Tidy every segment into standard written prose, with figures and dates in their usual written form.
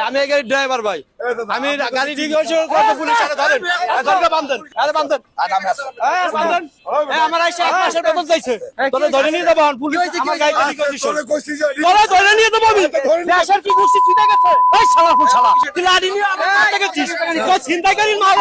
আমি গাড়ির ড্রাইভার ভাই, আমি গাড়ি ঠিক হয়েছে পুলিশ ধরেন বান্ধেন বান্ধেন আমার এক মাসের বেতন চাইছে তোরা ধরে নিয়ে যাবো পুলিশ আমার গাড়ি তোরা ধরে নিয়ে যাবো আমি দেশের কি গোষ্ঠী ছুটে গেছে এই শালা ফুল শালা তুই লাড়ি নিয়ে আমার কাছে গেছিস তো ছিনতাইকারীর মাল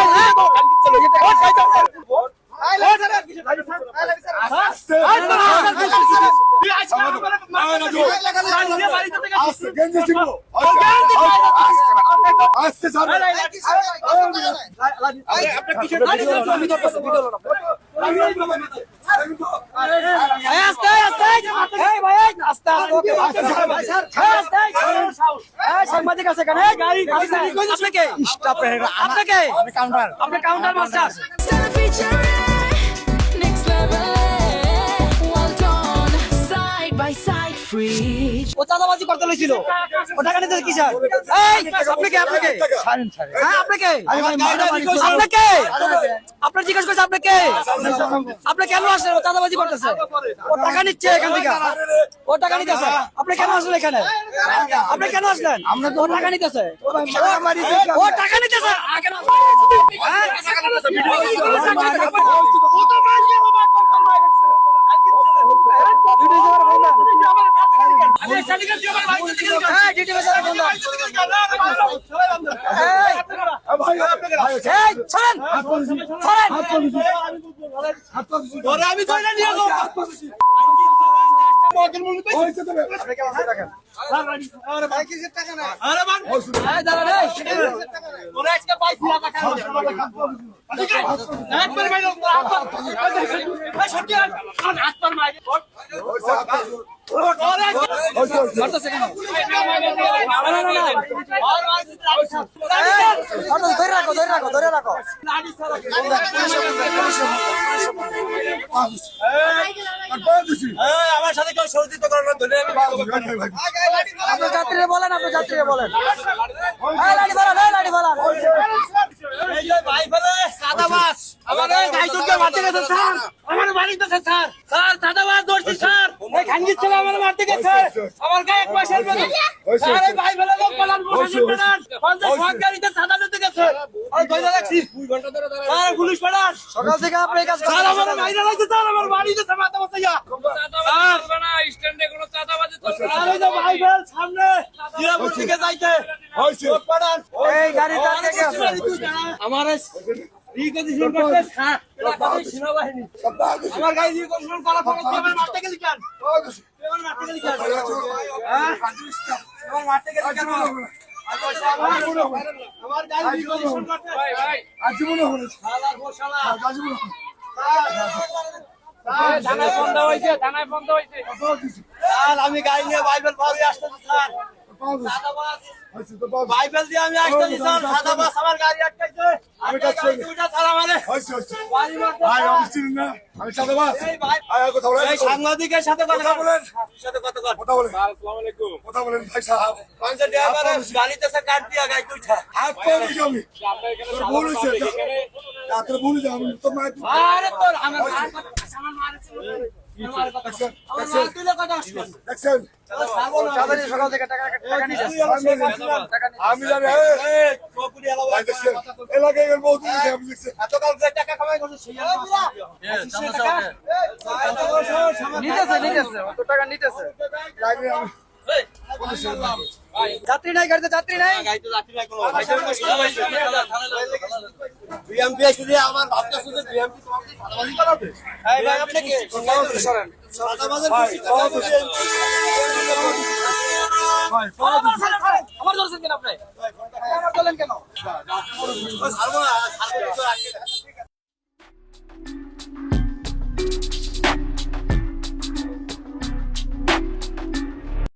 সাংবাদিক আছে কেন আপনাকে আপনি কাউন্টার মাস্টার ও চাঁদাবাজি করতে লইছিল ও টাকা নিতে কি স্যার আপনাকে আপনার জিজ্ঞেস করছে আপনাকে আপনি কেন আসলেন? ও চাঁদাবাজি করতেছে, ও টাকা নিচ্ছে এখান থেকে, ও টাকা নিতেছে। আপনি কেন আসলেন এখানে? আপনি কেন আসলেন? ও টাকা নিতেছে, ও টাকা নিতেছে। আমি ধরে রাখো আমার সাথে কেউ সহযোগিতা করেন না। যাত্রীরা বলেন, আপনার যাত্রীরা বলেন ভাই বলে সাদাবাস আমার গাই দুটো মারতে গেছে স্যার, আমার বাড়িতে স্যার স্যার সাদাবাস ধরছি স্যার, এই খানগি ছেলে আমার মারতে গেছে আমার গায়ে এক মাসের বেতন স্যার, এই ভাই বলে লোক পালান বসান পালান 50 সরকারিতে সাদা নিতে গেছে আর কইলা রাখছি 2 ঘন্টা ধরে স্যার পুলিশ পালান সকাল থেকে আপনি এই কাজ স্যার আমার মাইরা লাগছে স্যার, আমার বাড়িতে মাথা বসাইয়া স্যার না স্ট্যান্ডে কোনো চাঁদাবাজি চলছে না। এই যে ভাই বল সামনে জিরাপুর থেকে যাইতে হইছে পালান এই গাড়ি দাঁড়িয়ে গেছে আমার রিকন্ডিশন করতে স্যার এটা সেনাবাহিনী আমার গাড়ি রিকন্ডিশন করা ফরজ আমার মারতে গেলি কেন? আমার মারতে গেলি কেন? হ্যাঁ আমার মারতে গেলি কেন? আমার গাড়ি রিকন্ডিশন করতে ভাই আজীবন হলো শালা গো শালা আজীবন থানায় ফোন দেওয়া হয়েছে, থানায় ফোন দেওয়া হয়েছে স্যার, আমি গাড়ি নিয়ে বাইবেল পাওয়া আসতেছি স্যার, বাইবেল দিয়ে আমি আসতেছি স্যার, সাদাবাস আমার গাড়ি আটকাইছে আমি কাছে দুইটা ছাড়া মানে হইছে ভাই আমি চিনি না আমি সাদাবাস এই ভাই কথা বলেন, এই সাংবাদিকের সাথে কথা বলেন, সাথে কথা বলেন আসসালামু আলাইকুম কথা বলেন ভাই সাহেব পাঁচটা ড্রাইভার গাড়িতে সে কাট দিয়া গাড়ি উঠা হাত পড়ে যাবে আমরা এখানে ভুল হইছে রাতে ভুল যাও আমি তো মার আরে তোর আমার সামান মারছে আমার কথা আমার তুলে কথা আসছে দেখছেন চাঁদানি সকাল থেকে টাকা নিছে আমি জানি এই চকুরি এলাকা ভাই দেখছেন এলাকায় এর বহুত দিন আমি দেখছি এত কাল যে টাকা কামাই করছে সেই নিতেছে অত টাকা নিতেছে যাত্রী নাই গাড়িতে, যাত্রী নাই গাড়িতে, যাত্রী নাই কোনো বিএমপি এসে আমার ভাবতে শুধু বিএমপি তোমাকে সাদাবাজি করাবে। এই ভাই আপনি কি সরেন সাদাবাজি ভাই আমার দর্শন কেন আপনি আমার দলেন কেন ছাড়বো না ছাড়বো